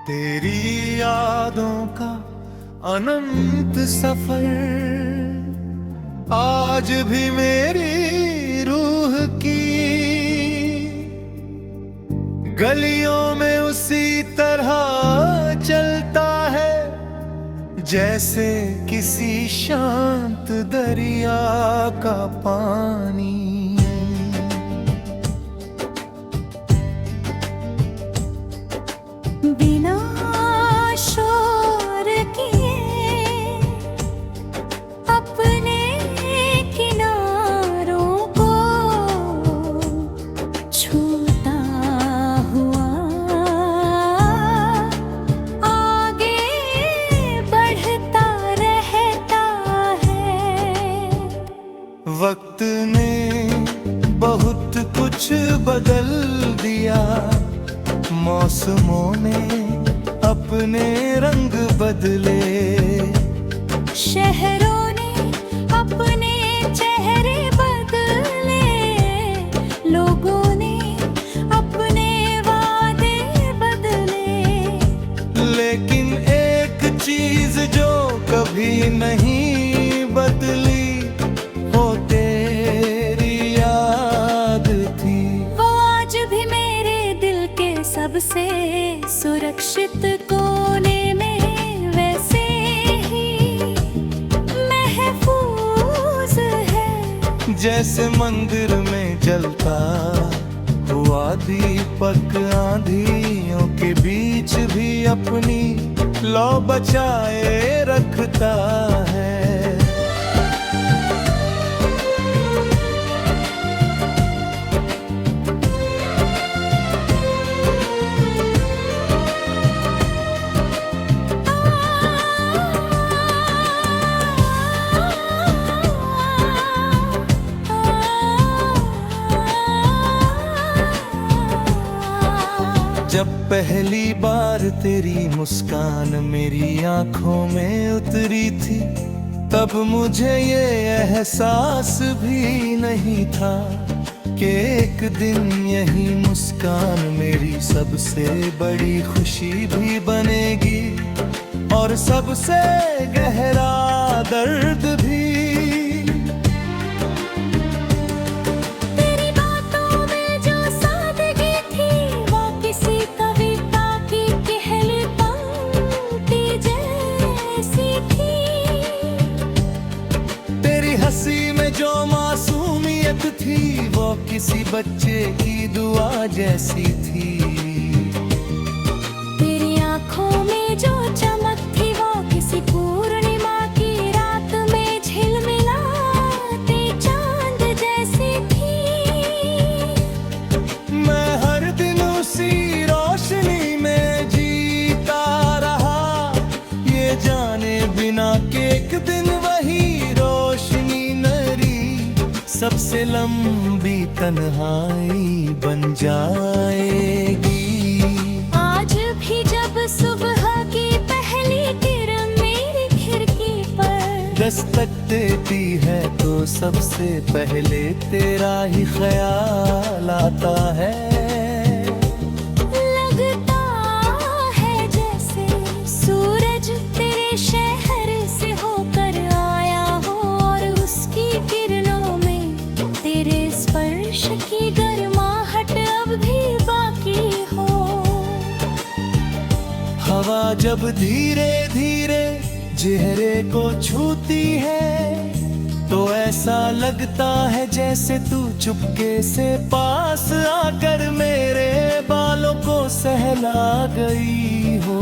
तेरी यादों का अनंत सफर आज भी मेरी रूह की गलियों में उसी तरह चलता है जैसे किसी शांत दरिया का पानी। बिना शोर किए अपने किनारों को छूता हुआ आगे बढ़ता रहता है। वक्त ने बहुत कुछ बदल दिया, मौसमों ने अपने रंग बदले, शहरों ने अपने चेहरे बदले, लोगों ने अपने वादे बदले, लेकिन एक चीज जो कभी नहीं बदली वो तेरी याद थी। वो आज भी मेरे दिल के सबसे सुरक्षित कोने में वैसे ही महफूज है जैसे मंदिर में जलता हुआ दीपक आंधियों के बीच भी अपनी लौ बचाए रखता है। जब पहली बार तेरी मुस्कान मेरी आंखों में उतरी थी तब मुझे ये एहसास भी नहीं था कि एक दिन यही मुस्कान मेरी सबसे बड़ी खुशी भी बनेगी और सबसे गहरा दर्द भी। हंसी में जो मासूमियत थी वो किसी बच्चे की दुआ जैसी थी। तेरी आंखों में जो चमक थी वो किसी पूर्णिमा की रात में झिलमिलाते चांद जैसी थी। मैं हर दिन उसी रोशनी में जीता रहा ये जाने बिना कि एक दिन वही सबसे लंबी तन्हाई बन जाएगी। आज भी जब सुबह की पहली किरण मेरी खिड़की पर दस्तक देती है तो सबसे पहले तेरा ही ख्याल आता है। लगता है जैसे सूरज तेरे शहर से होकर आया हो और उसकी किरणों में तेरे स्पर्श की गर्माहट अब भी बाकी हो। हवा जब धीरे धीरे चेहरे को छूती है तो ऐसा लगता है जैसे तू चुपके से पास आकर मेरे बालों को सहला गई हो।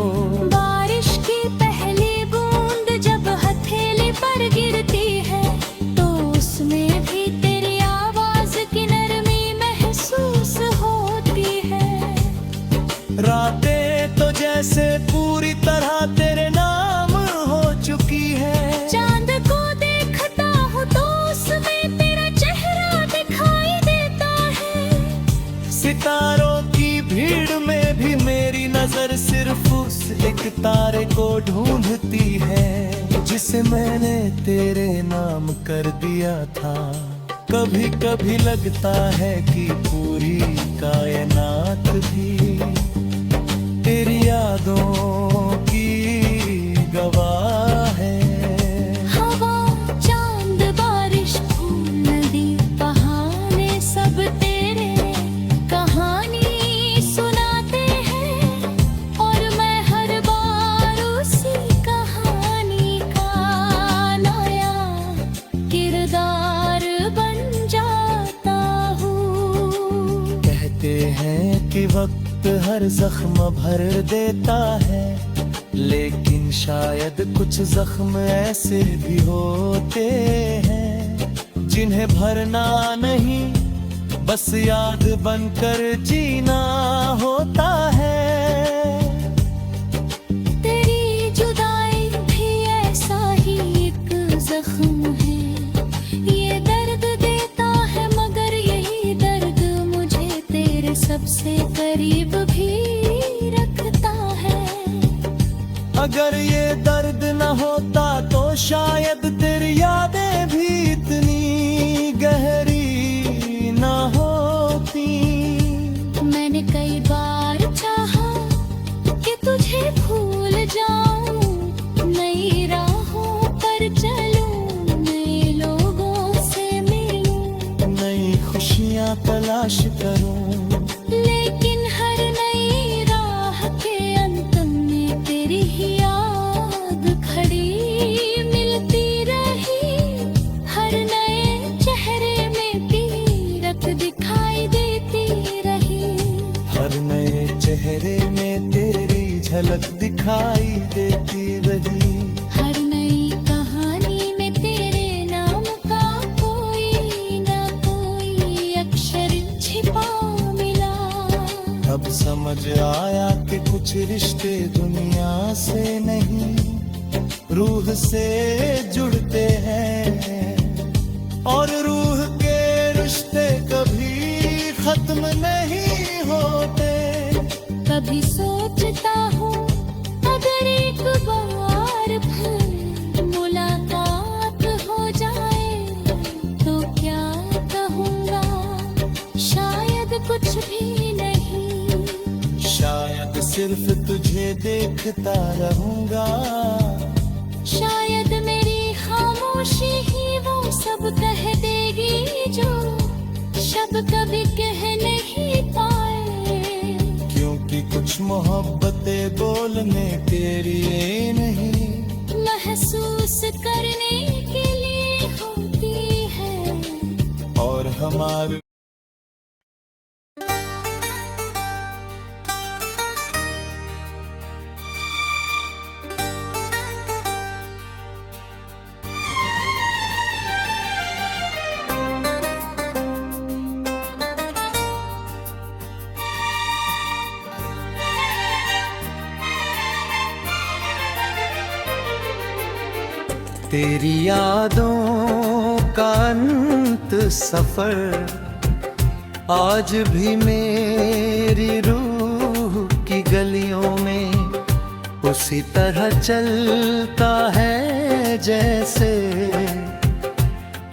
बारिश की पहली बूंद जब हथेली पर गिरती है तो उसमें भी रातें तो जैसे पूरी तरह तेरे नाम हो चुकी है। चांद को देखता हूँ तो उसमें तेरा चेहरा दिखाई देता है। सितारों की भीड़ में भी मेरी नजर सिर्फ उस एक तारे को ढूंढती है जिसे मैंने तेरे नाम कर दिया था। कभी कभी लगता है कि पूरी कायनात भी तेरी यादों की गवाह है। हवा चांद बारिश फूल नदी बहाने सब तेरे कहानी सुनाते हैं, और मैं हर बार उसी कहानी का नया किरदार बन जाता हूँ। कहते हैं कि वक्त हर जख्म भर देता है, लेकिन शायद कुछ जख्म ऐसे भी होते हैं जिन्हें भरना नहीं, बस याद बनकर जीना होता है। तेरी जुदाई भी ऐसा ही एक जख्म है, ये दर्द देता है मगर यही दर्द मुझे तेरे सबसे करीब भी रखता है। अगर ये दर्द न होता तो शायद तेरी यादें भी इतनी गहरी न होती। मैंने कई बार चाहा कि तुझे भूल जाऊं, नई राहों पर चलूं, नए लोगों से मिलूं, नई खुशियाँ तलाश करूं, लेकिन हर नई राह के अंत में तेरी ही याद खड़ी मिलती रही। हर नए चेहरे में पीरत दिखाई देती रही, हर नए चेहरे में तेरी झलक दिखाई देती रही। हर नई कहानी में तेरे नाम का कोई ना कोई अक्षर छिपा मिला। अब समझ आया कि कुछ रिश्ते दुनिया से नहीं, रूह से जुड़ते हैं, और रूह के रिश्ते कभी खत्म नहीं होते। कभी सोचता हूँ अगर एक बार फिर मुलाकात हो जाए तो क्या कहूँगा, शायद कुछ भी नहीं, शायद सिर्फ तुझे देखता रहूंगा। शायद मेरी खामोशी ही वो सब कह देगी जो शब्द कभी कह नहीं पाए। क्योंकि कुछ मोहब्बतें बोलने के लिए नहीं, महसूस करने के लिए होती है। और हमारे तेरी यादों का अंत सफर आज भी मेरी रूह की गलियों में उसी तरह चलता है जैसे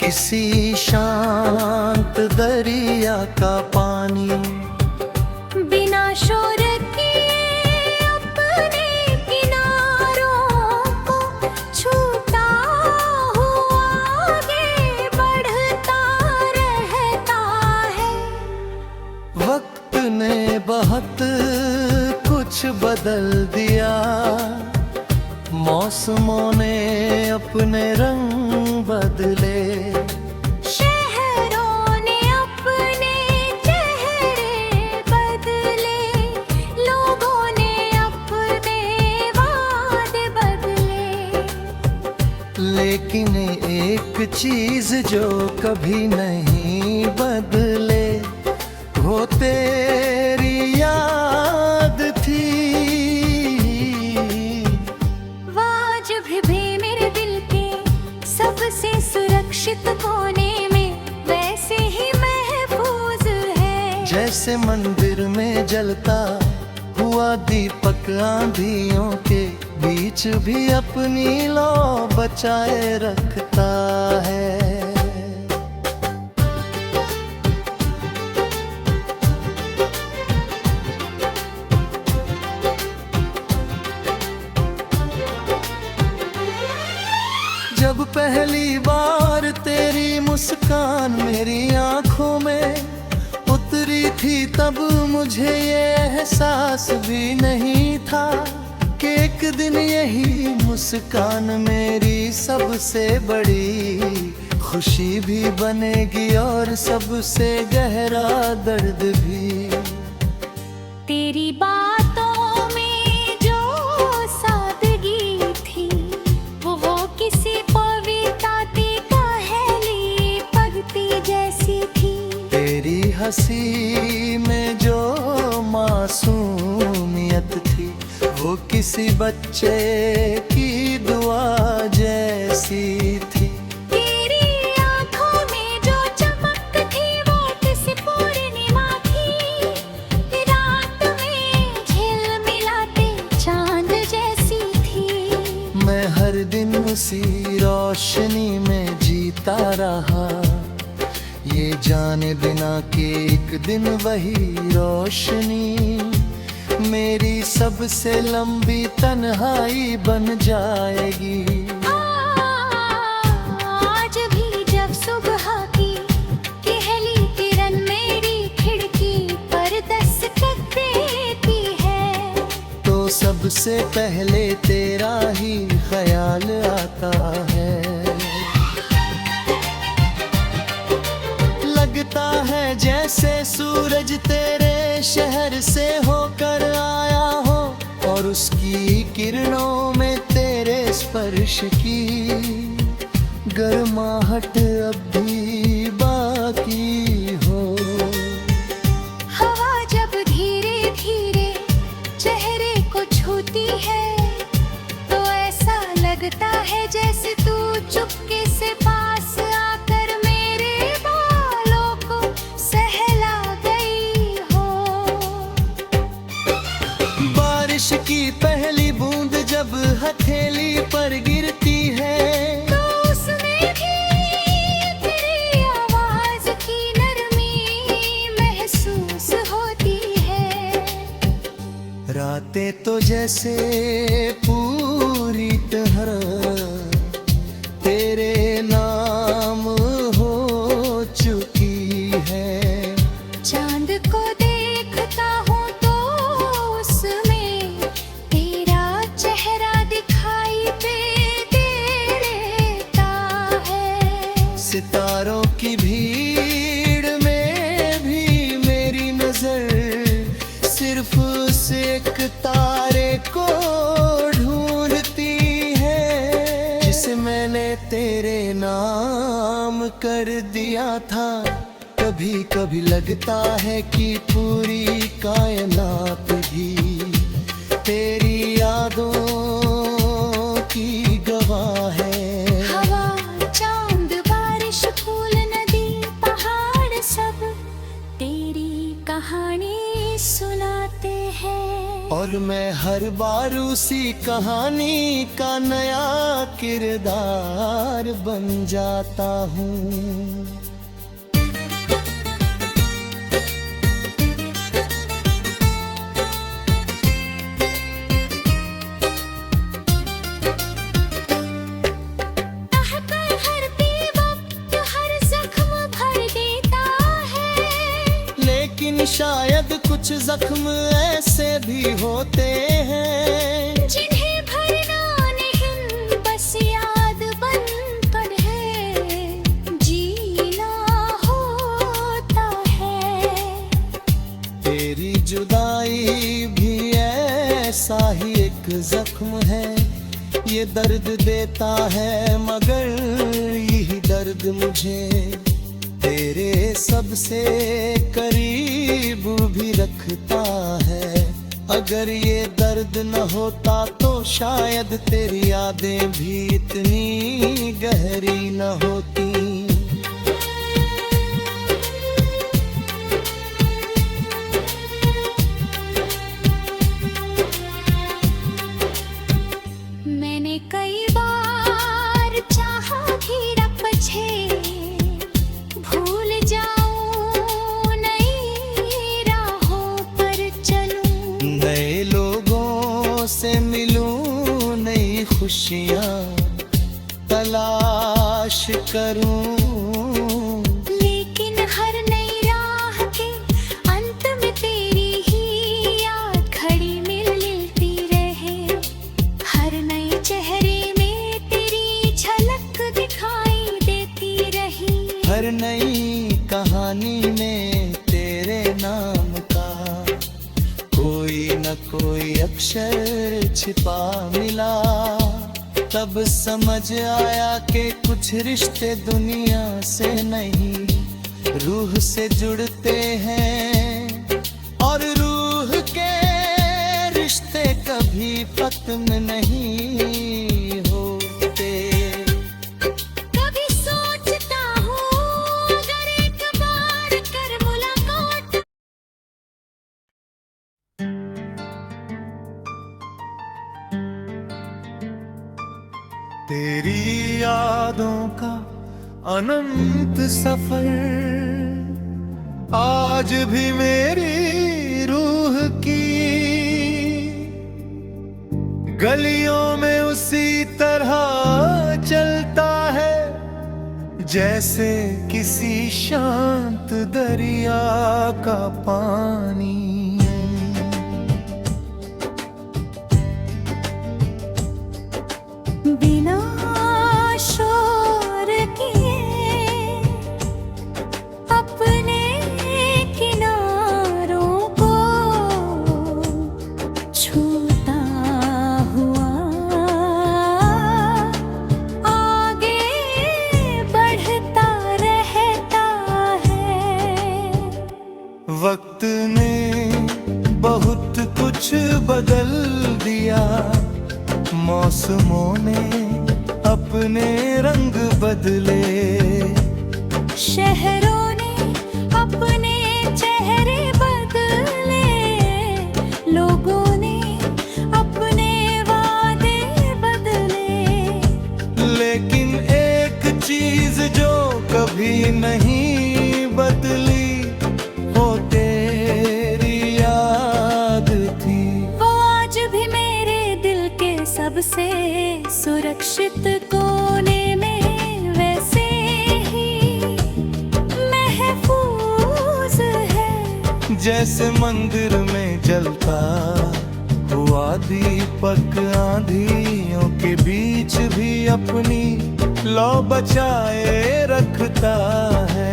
किसी शांत दरिया का पानी। बिना शोर किए अपने किनारों को छूता हुआ आगे बढ़ता रहता है। वक्त ने बहुत कुछ बदल दिया, मौसमों ने अपने रंग बदले, शहरों ने अपने चेहरे बदले, लोगों ने अपने वादे बदले, लेकिन एक चीज जो कभी नहीं बदले वो तेरी याद थी। आज भी मेरे दिल के सबसे सुरक्षित कोने में वैसे ही महफूज है, जैसे मंदिर में जलता हुआ दीपक आंधियों के बीच भी अपनी लौ बचाए रखता है। पहली बार तेरी मुस्कान मेरी आंखों में उतरी थी, तब मुझे ये एहसास भी नहीं था कि एक दिन यही मुस्कान मेरी सबसे बड़ी खुशी भी बनेगी और सबसे गहरा दर्द भी। तेरी बातों में जो सादगी थी वो किसी पवित्रता पहली पगती जैसी थी। तेरी हंसी में जो मासूमियत थी वो किसी बच्चे की दुआ जैसी थी। तेरी आंखों में जो चमक थी वो किसी पूर्णिमा की रात में झिलमिलाते चांद जैसी थी। मैं हर दिन उसी रोशनी में जीता रहा, ये जाने बिना कि एक दिन वही रोशनी मेरी सबसे लंबी तन्हाई बन जाएगी। आज भी जब सुबह की पहली किरण मेरी खिड़की पर दस्तक देती है तो सबसे पहले तेरा ही ख्याल आता है। लगता है जैसे सूरज तेरे शहर से होकर आया हो और उसकी किरणों में तेरे स्पर्श की गर्माहट अब भी बाकी हो। हवा जब धीरे धीरे चेहरे को छूती है तो ऐसा लगता है जैसे तू चुपके से पास आकर मेरे बालों को सहला गई हो। बारिश की पहली बूंद जब हथेली पर गिरती है तो उसमें भी तेरी आवाज की नरमी महसूस होती है। रातें तो जैसे पूरी तरह तेरे नाम हो चुकी है। चांद को देखता हूँ तो उसमें तेरा चेहरा दिखाई देता है। सितारों की भीड़ में भी मेरी नजर सिर्फ उस एक तारे को ढूंढती है जिसे मैंने तेरे नाम कर दिया था। कभी कभी लगता है कि पूरी कायनात भी तेरी यादों की गवाह है। हवा चांद बारिश फूल नदी पहाड़ सब तेरी कहानी सुनाते हैं और मैं हर बार उसी कहानी का नया किरदार बन जाता हूँ। हर बेवक्त हर जख्म भर देता है लेकिन शायद कुछ जख्म ऐसे भी होते हैं जिन्हें भरना नहीं बस याद बनकर है जीना होता है। तेरी जुदाई भी ऐसा ही एक जख्म है, ये दर्द देता है मगर यही दर्द मुझे तेरे सबसे करीब भी रखता है। अगर ये दर्द न होता तो शायद तेरी यादें भी इतनी गहरी न होती। मैंने कई बार चाहा कि पछे भूल जाऊं नई राहों पर चलूं नए लोगों से मिलूं नई खुशियाँ तलाश सीने तेरे नाम का कोई न कोई अक्षर छिपा मिला। तब समझ आया कि कुछ रिश्ते दुनिया से नहीं रूह से जुड़ते हैं, और रूह के रिश्ते कभी खत्म नहीं होते। कभी सोचता हूँ अगर एक बार कर मुलाकात। तेरी यादों का अनंत सफर आज भी मेरी रूह की गलियों में उसी तरह चलता है जैसे किसी शांत दरिया का पानी। बिना शोर किए अपने किनारों को छूता हुआ आगे बढ़ता रहता है। वक्त ने बहुत कुछ बदल दिया, मौसमों ने अपने रंग बदले, शहरों ने अपने चेहरे बदले, लोगों ने अपने वादे बदले। लेकिन एक चीज जो कभी नहीं बदली वो तेरी याद थी। वो आज भी मेरे दिल के सबसे सुरक्षित कोने में वैसे ही महफूज है, जैसे मंदिर में जलता हुआ दीपक आंधियों के बीच भी अपनी लौ बचाए रखता है।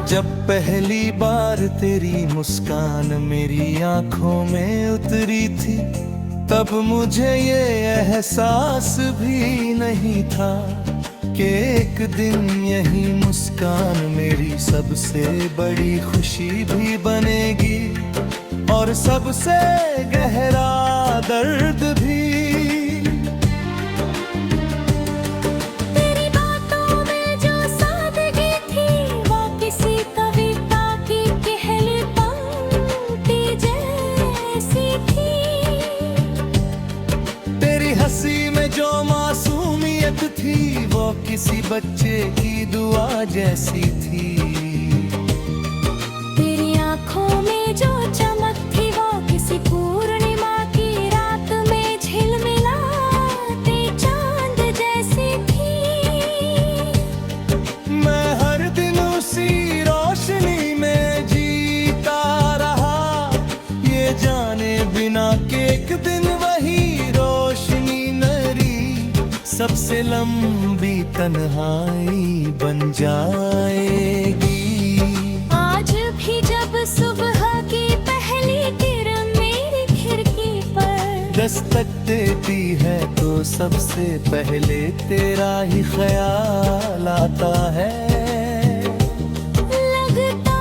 जब पहली बार तेरी मुस्कान मेरी आंखों में उतरी थी, तब मुझे ये एहसास भी नहीं था कि एक दिन यही मुस्कान मेरी सबसे बड़ी खुशी भी बनेगी, और सबसे गहरा दर्द भी। हंसी में जो मासूमियत थी वो किसी बच्चे की दुआ जैसी थी। तेरी आंखों में जो चमक थी वो किसी पूर्णिमा की रात में झिलमिलाते चांद जैसी थी। मैं हर दिन उसी रोशनी में जीता रहा, ये जाने बिना कि एक दिन वही सबसे लंबी तन्हाई बन जाएगी। आज भी जब सुबह की पहली किरण मेरी खिड़की पर दस्तक देती है तो सबसे पहले तेरा ही ख्याल आता है। लगता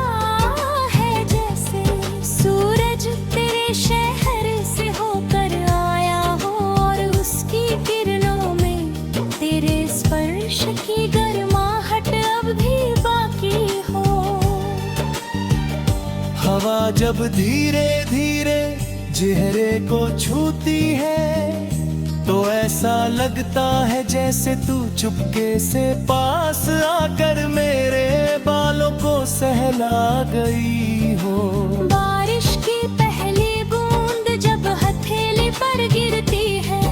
है जैसे सूरज तेरे शहर से होकर आया हो, और उसकी किरणों में तेरे स्पर्श की गर्माहट अब भी बाकी हो। हवा जब धीरे धीरे चेहरे को छूती है तो ऐसा लगता है जैसे तू चुपके से पास आकर मेरे बालों को सहला गई हो। बारिश की पहली बूंद जब हथेली पर गिरती है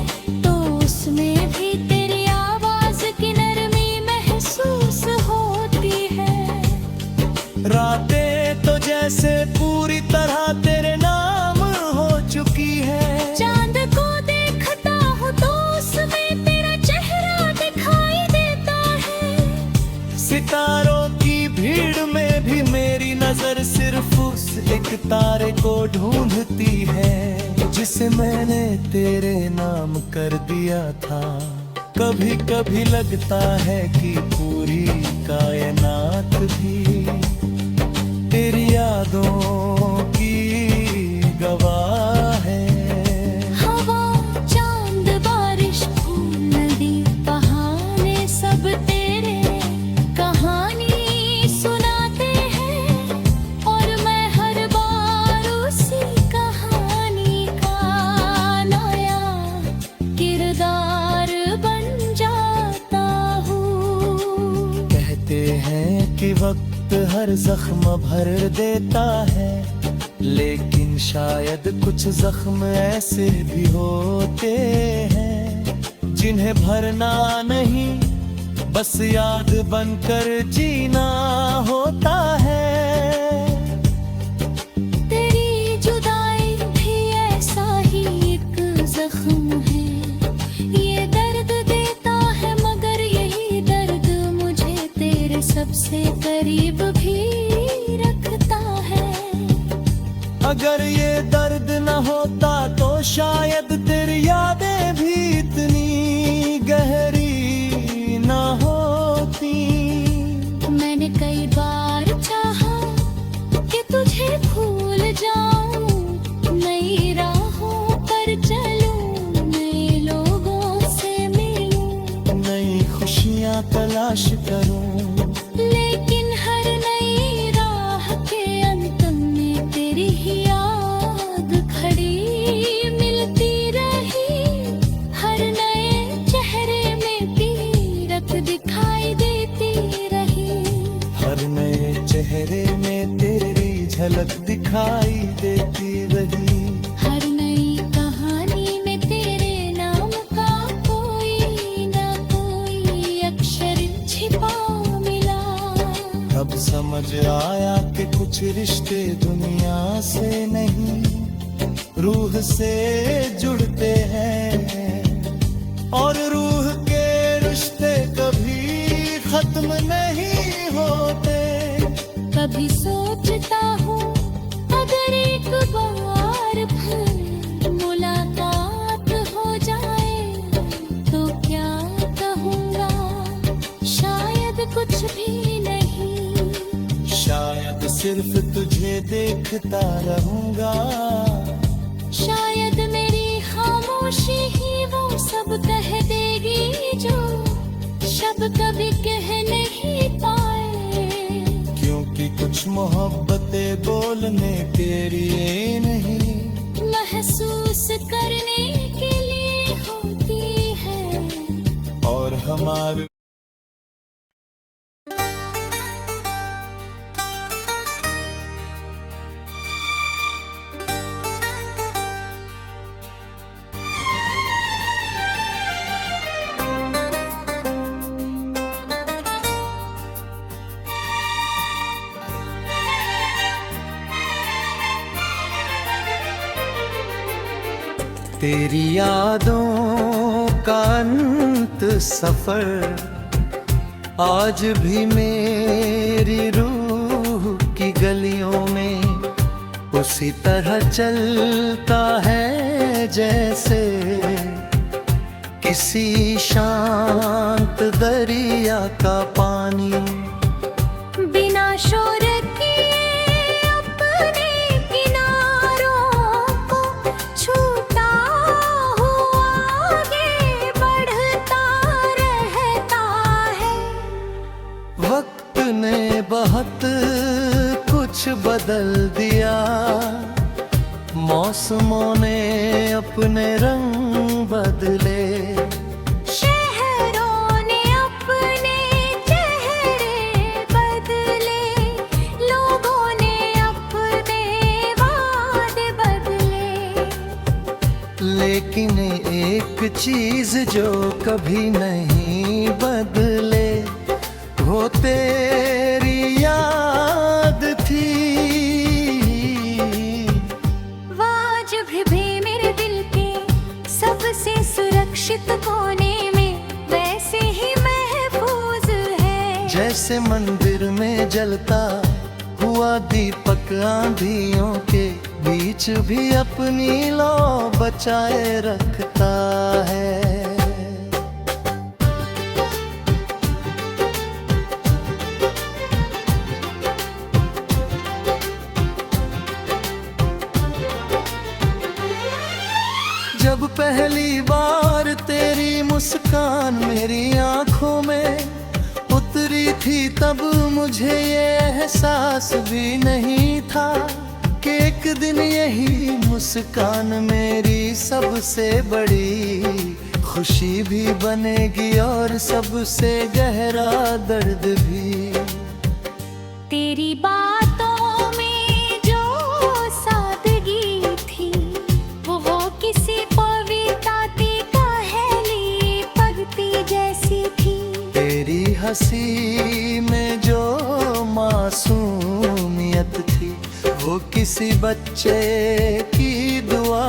सितारे को ढूंढती है जिसे मैंने तेरे नाम कर दिया था। कभी कभी लगता है कि पूरी कायनात भी तेरी यादों की गवाह है। हवा, चांद, बारिश, फूल, नदी, बहाने सब तेरे कहानी सुनाते हैं और मैं हर बार उसी कहानी का नया किरदार बन जाता हूँ। कहते हैं कि वक्त हर जख्म भर देता है, लेकिन शायद कुछ जख्म ऐसे भी होते हैं जिन्हें भरना नहीं, बस याद बनकर जीना होता है। तेरी जुदाई भी ऐसा ही एक जख्म है, ये दर्द देता है मगर यही दर्द मुझे तेरे सबसे करीब भी रखता है। अगर ये दर्द न होता तो शायद तेरी यादें भी इतनी गहरी न होती। मैंने कई बार चाहा कि तुझे भूल जाऊं, नई राहों पर चलूं, नए लोगों से मिलूं, नई खुशियाँ तलाश करूं, लेकिन हर नई राह के अंत में तेरी ही याद खड़ी मिलती रही। हर नए चेहरे में पीरत दिखाई देती रही। हर नए चेहरे में तेरी झलक दिखाई देती रही। हर नई कहानी में तेरे नाम का कोई ना कोई अक्षर छिपा मिला। अब समझ आया कि कुछ रिश्ते दुनिया से नहीं, रूह से जुड़ते हैं, और रूह के रिश्ते कभी खत्म नहीं होते। कभी सोचता हूँ अगर एक बार फिर मुलाकात हो जाए तो क्या कहूँगा, शायद कुछ भी नहीं, शायद सिर्फ तुझे देखता रहूंगा। शायद मेरी खामोशी ही वो सब कह देगी जो शब्द कभी कह नहीं पाए। क्योंकि कुछ मोहब्बतें बोलने के लिए नहीं, महसूस करने के लिए होती है। और हमारे तेरी यादों का अंत सफर आज भी मेरी रूह की गलियों में उसी तरह चलता है जैसे किसी शांत दरिया का पानी। बिना शोर किए अपने किनारों को छूता हुआ आगे बढ़ता रहता है। वक्त ने बहुत कुछ बदल दिया, मौसमों ने अपने रंग बदले, शहरों ने अपने चेहरे बदले, लोगों ने अपने वादे बदले, लेकिन एक चीज जो कभी नहीं बदले वो तेरी याद थी। आज भी मेरे दिल के सबसे सुरक्षित कोने में वैसे ही महफूज है। जैसे मंदिर में जलता हुआ हुआ दीपक आंधियों के बीच भी अपनी लौ बचाए रखता है। जब पहली बार तेरी मुस्कान मेरी आंखों में उतरी थी, तब मुझे ये एहसास भी नहीं था कि एक दिन यही मुस्कान मेरी सबसे बड़ी खुशी भी बनेगी और सबसे गहरा दर्द भी। तेरी बातों में जो सादगी थी वो किसी पवित्रता कहेली पगती जैसी थी। तेरी हंसी में जो मासूमियत थी वो किसी बच्चे की दुआ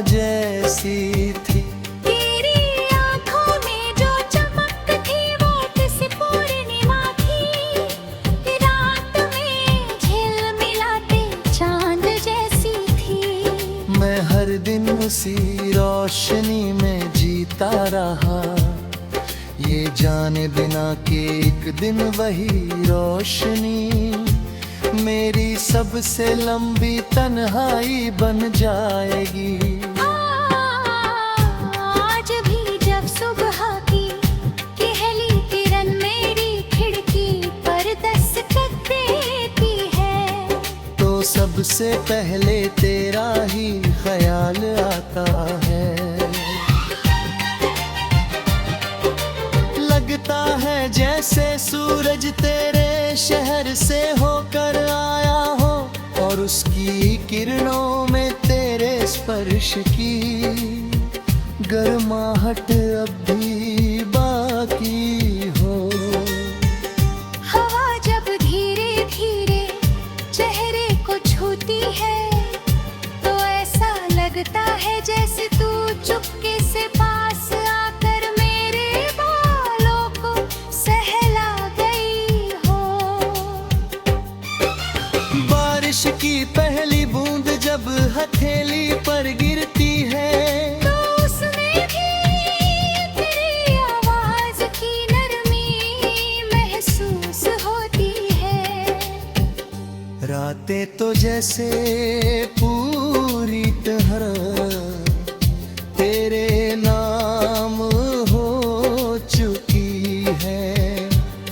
जैसी थी। तेरी आंखों में जो चमक थी वो किसी पूर्णिमा की रात में झिलमिलाते चांद जैसी थी। मैं हर दिन उसी रोशनी में जीता रहा, ये जाने बिना कि एक दिन वही रोशनी मेरी सबसे लंबी तन्हाई बन जाएगी। आज भी जब सुबह की पहली किरण मेरी खिड़की पर दस्तक देती है, तो सबसे पहले तेरा ही ख्याल आता है। लगता है जैसे सूरज तेरे शहर से होकर आया हो और उसकी किरणों में तेरे स्पर्श की गर्माहट अब भी बाकी हो। हवा जब धीरे धीरे चेहरे को छूती है तो ऐसा लगता है जैसे तू चुपके से पास आकर मेरे बालों को सहला गई हो। बारिश की पहली बूंद जब हथेली पर गिरती है तो उसमें भी तेरी आवाज की नरमी महसूस होती है। रातें तो जैसे पूरी तरह तेरे नाम हो चुकी है।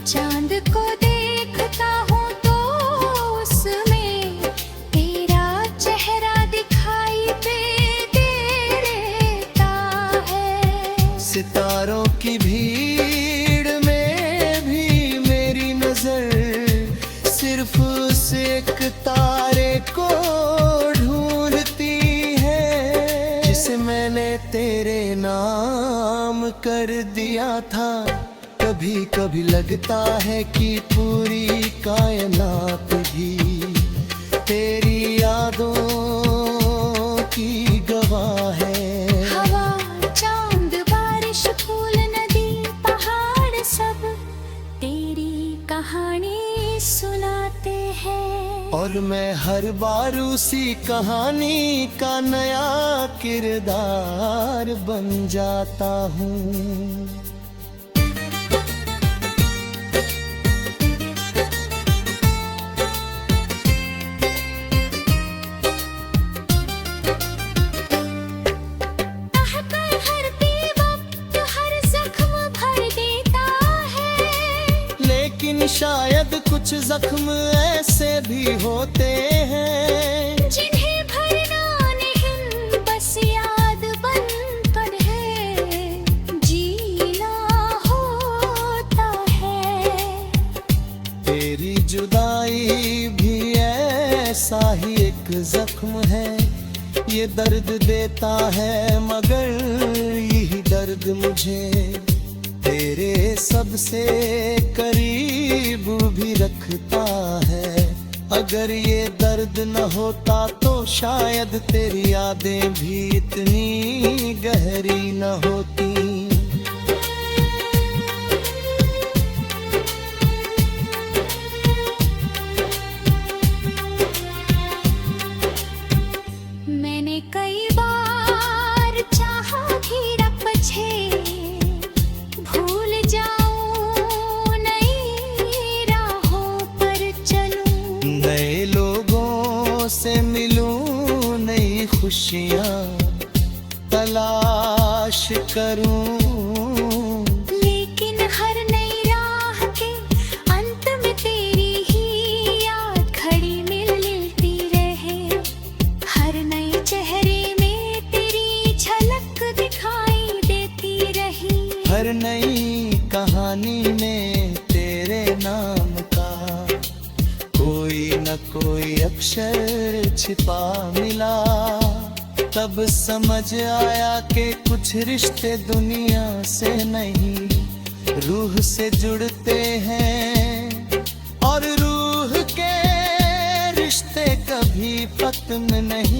चांद को देखता हूँ तो उसमें तेरा चेहरा दिखाई देता है। सितारों की भीड़ में भी मेरी नजर सिर्फ उस एक तारे को ढूंढती है जिसे मैंने तेरे नाम कर दिया था। कभी कभी लगता है कि पूरी कायनात भी तेरी यादों की गवाह है। हवा, चांद, बारिश, फूल, नदी, पहाड़ सब तेरी कहानी सुनाते हैं। और मैं हर बार उसी कहानी का नया किरदार बन जाता हूँ। लेकिन शायद कुछ जख्म ऐसे भी होते हैं जिन्हें भरना नहीं बस याद बनकर है जीना होता है। तेरी जुदाई भी ऐसा ही एक जख्म है, ये दर्द देता है मगर यही दर्द मुझे तेरे सबसे करीब भी रखता है। अगर ये दर्द न होता तो शायद तेरी यादें भी इतनी गहरी न होती। खुशियाँ तलाश करूं। लेकिन हर नई राह के अंत में तेरी ही याद खड़ी मिलती रहे। हर नए चेहरे में तेरी झलक दिखाई देती रही। हर नई कहानी में तेरे नाम का कोई न कोई अक्षर छिपा मिला। तब समझ आया कि कुछ रिश्ते दुनिया से नहीं रूह से जुड़ते हैं, और रूह के रिश्ते कभी खत्म नहीं।